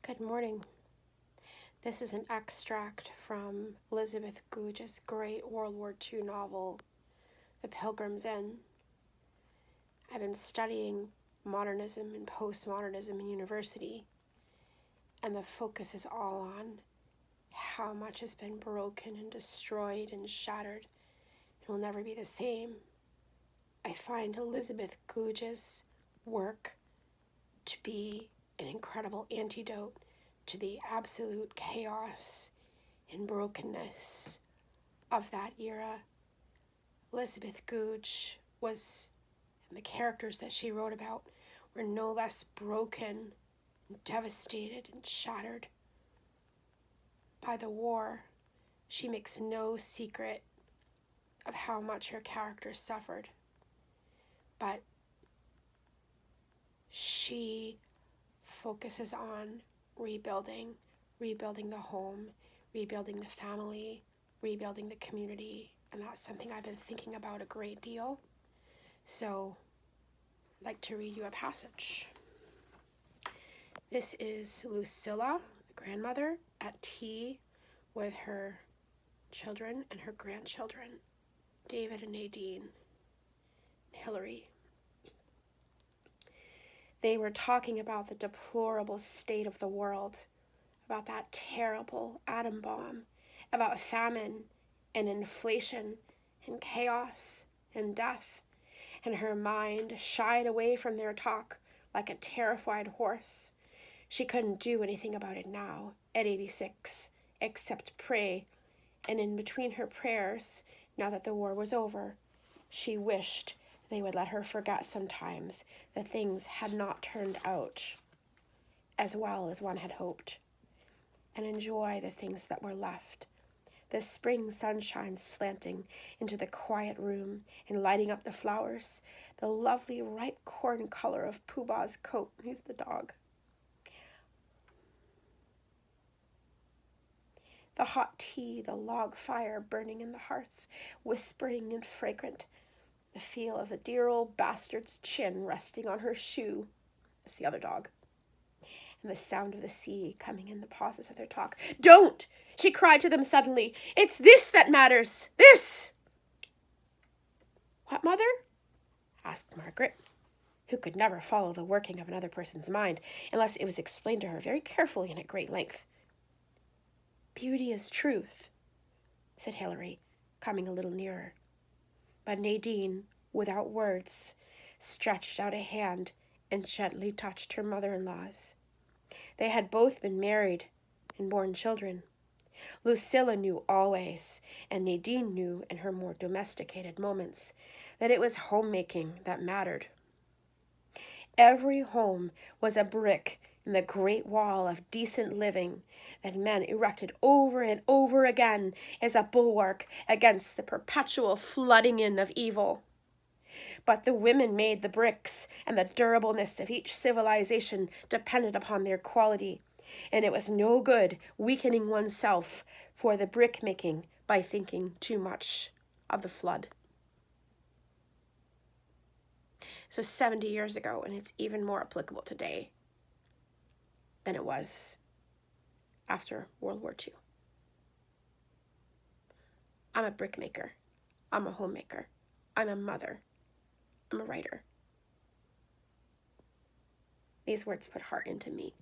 Good morning. This is an extract from Elizabeth Goudge's great World War II novel, The Pilgrim's Inn. I've been studying modernism and postmodernism in university, and the focus is all on how much has been broken and destroyed and shattered and will never be the same. I find Elizabeth Goudge's work to be an incredible antidote to the absolute chaos and brokenness of that era. Elizabeth Goudge and the characters that she wrote about were no less broken, and devastated, and shattered by the war. She makes no secret of how much her characters suffered, but she focuses on rebuilding the home, rebuilding the family, rebuilding the community, and that's something I've been thinking about a great deal. So I'd like to read you a passage. This is Lucilla, the grandmother, at tea with her children and her grandchildren, David and Nadine, and Hillary. They were talking about the deplorable state of the world, about that terrible atom bomb, about famine and inflation and chaos and death, and her mind shied away from their talk like a terrified horse. She couldn't do anything about it now, at 86, except pray, and in between her prayers, now that the war was over, she wished they would let her forget sometimes that things had not turned out as well as one had hoped, and enjoy the things that were left. The spring sunshine slanting into the quiet room and lighting up the flowers, the lovely ripe corn color of Pooh-Bah's coat, he's the dog. The hot tea, the log fire burning in the hearth, whispering and fragrant, the feel of the dear old bastard's chin resting on her shoe, that's the other dog, and the sound of the sea coming in the pauses of their talk. "Don't!" she cried to them suddenly. "It's this that matters. This!" "What, Mother?" asked Margaret, who could never follow the working of another person's mind unless it was explained to her very carefully and at great length. "Beauty is truth," said Hillary, coming a little nearer. But Nadine, without words, stretched out a hand and gently touched her mother-in-law's. They had both been married and borne children. Lucilla knew always, and Nadine knew in her more domesticated moments, that it was homemaking that mattered. Every home was a brick in the great wall of decent living that men erected over and over again as a bulwark against the perpetual flooding in of evil. But the women made the bricks, and the durableness of each civilization depended upon their quality, and it was no good weakening oneself for the brick making by thinking too much of the flood. So 70 years ago, and it's even more applicable today than it was after World War II. I'm a brick maker. I'm a homemaker. I'm a mother. I'm a writer. These words put heart into me.